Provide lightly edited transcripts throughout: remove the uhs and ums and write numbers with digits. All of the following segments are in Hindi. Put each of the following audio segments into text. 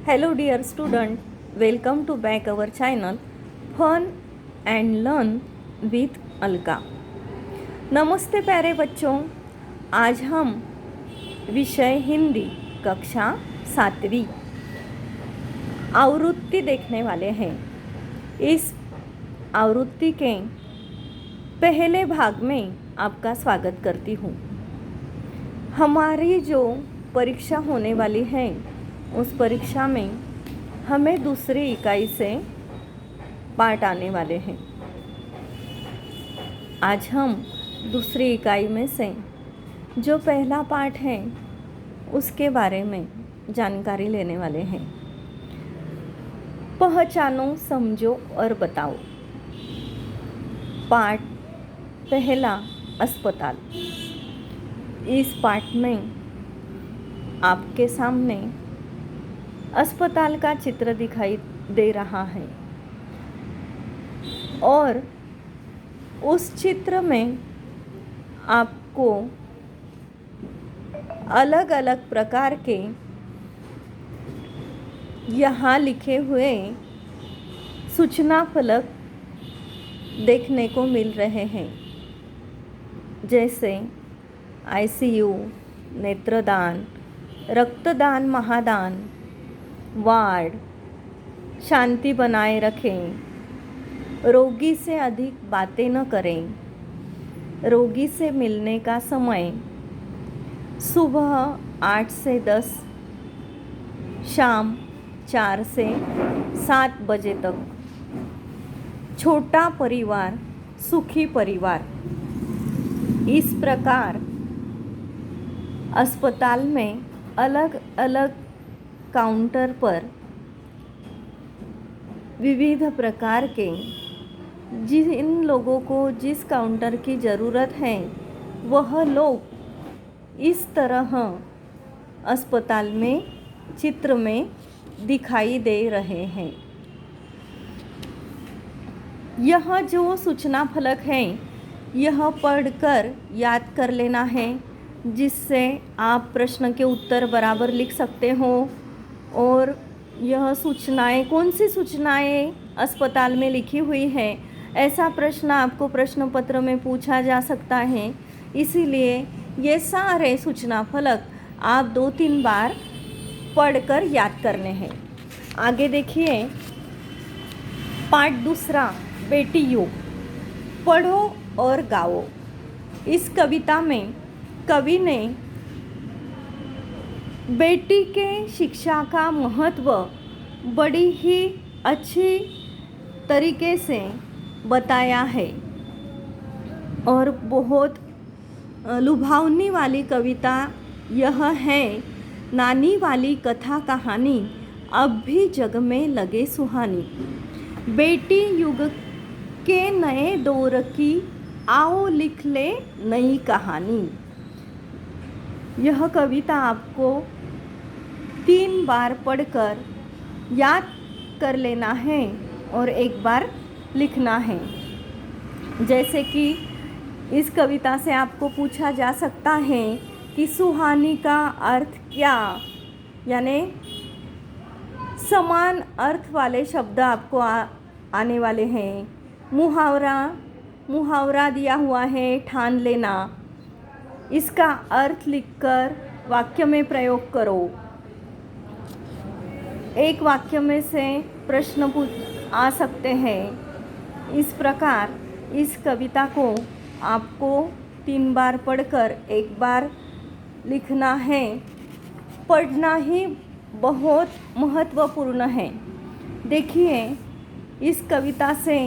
Hello dear student, welcome to back our channel Fun and Learn with Alka. नमस्ते प्यारे बच्चों, आज हम विषय हिंदी कक्षा 7वीं आवृत्ति देखने वाले हैं। इस आवृत्ति के पहले भाग में आपका स्वागत करती हूँ। हमारी जो परीक्षा होने वाली है उस परीक्षा में हमें दूसरी इकाई से पाठ आने वाले हैं। आज हम दूसरी इकाई में से जो पहला पाठ है उसके बारे में जानकारी लेने वाले हैं। पहचानो, समझो और बताओ। पाठ पहला, अस्पताल। इस पाठ में आपके सामने अस्पताल का चित्र दिखाई दे रहा है और उस चित्र में आपको अलग अलग प्रकार के यहाँ लिखे हुए सूचना फलक देखने को मिल रहे हैं, जैसे आईसीयू, नेत्रदान, रक्तदान, महादान, वार्ड, शांति बनाए रखें, रोगी से अधिक बातें न करें, रोगी से मिलने का समय सुबह 8 से 10, शाम 4 से 7 बजे तक, छोटा परिवार सुखी परिवार। इस प्रकार अस्पताल में अलग अलग काउंटर पर विविध प्रकार के जिन लोगों को जिस काउंटर की ज़रूरत है वह लोग इस तरह अस्पताल में चित्र में दिखाई दे रहे हैं। यह जो सूचना फलक है यह पढ़कर याद कर लेना है, जिससे आप प्रश्न के उत्तर बराबर लिख सकते हो। और यह सूचनाएं, कौन सी सूचनाएं अस्पताल में लिखी हुई है, ऐसा प्रश्न आपको प्रश्न पत्र में पूछा जा सकता है। इसीलिए ये सारे सूचना फलक आप 2-3 बार पढ़कर याद करने हैं। आगे देखिए, पाठ दूसरा, बेटी युग। पढ़ो और गाओ। इस कविता में कवि ने बेटी के शिक्षा का महत्व बड़ी ही अच्छी तरीके से बताया है और बहुत लुभावनी वाली कविता यह है। नानी वाली कथा कहानी अब भी जग में लगे सुहानी, बेटी युग के नए दौर की आओ लिख ले नई कहानी। यह कविता आपको 3 बार पढ़कर याद कर लेना है और एक बार लिखना है। जैसे कि इस कविता से आपको पूछा जा सकता है कि सुहानी का अर्थ क्या, यानी समान अर्थ वाले शब्द आपको आने वाले हैं। मुहावरा दिया हुआ है, ठान लेना। इसका अर्थ लिखकर वाक्य में प्रयोग करो। एक वाक्य में से प्रश्न आ सकते हैं। इस प्रकार इस कविता को आपको 3 बार पढ़कर एक बार लिखना है। पढ़ना ही बहुत महत्वपूर्ण है। देखिए, इस कविता से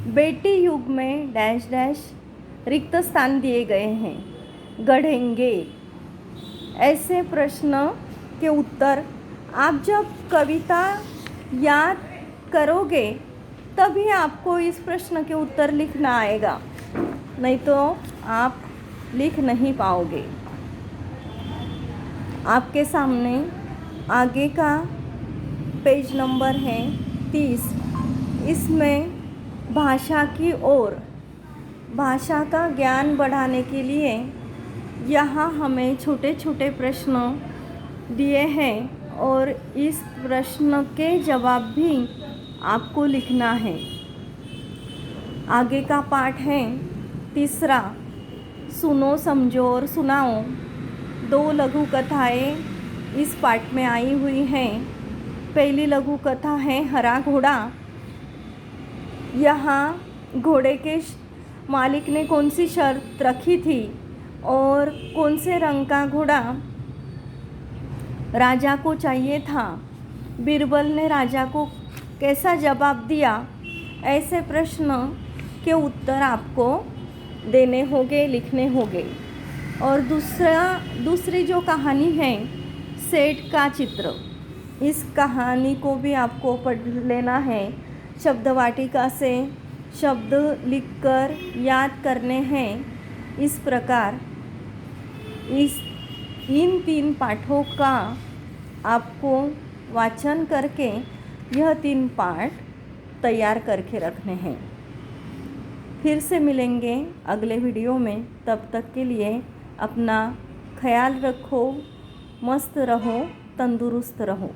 बेटी युग में डैश डैश रिक्त स्थान दिए गए हैं। गढ़ेंगे, ऐसे प्रश्न के उत्तर आप जब कविता याद करोगे तभी आपको इस प्रश्न के उत्तर लिखना आएगा, नहीं तो आप लिख नहीं पाओगे। आपके सामने आगे का पेज नंबर है 30। इसमें भाषा की ओर, भाषा का ज्ञान बढ़ाने के लिए यहाँ हमें छोटे छोटे प्रश्न दिए हैं और इस प्रश्न के जवाब भी आपको लिखना है। आगे का पाठ है तीसरा, सुनो समझो और सुनाओ। 2 लघु कथाएँ इस पाठ में आई हुई हैं। पहली लघु कथा है हरा घोड़ा। यहाँ घोड़े के मालिक ने कौन सी शर्त रखी थी और कौन से रंग का घोड़ा राजा को चाहिए था। बीरबल ने राजा को कैसा जवाब दिया। ऐसे प्रश्न के उत्तर आपको देने होंगे, लिखने होंगे। और दूसरी जो कहानी है सेठ का चित्र, इस कहानी को भी आपको पढ़ लेना है। शब्द वाटिका से शब्द लिखकर याद करने हैं। इस प्रकार इन 3 पाठों का आपको वाचन करके यह 3 पाठ तैयार करके रखने हैं। फिर से मिलेंगे अगले वीडियो में। तब तक के लिए अपना ख्याल रखो, मस्त रहो, तंदुरुस्त रहो।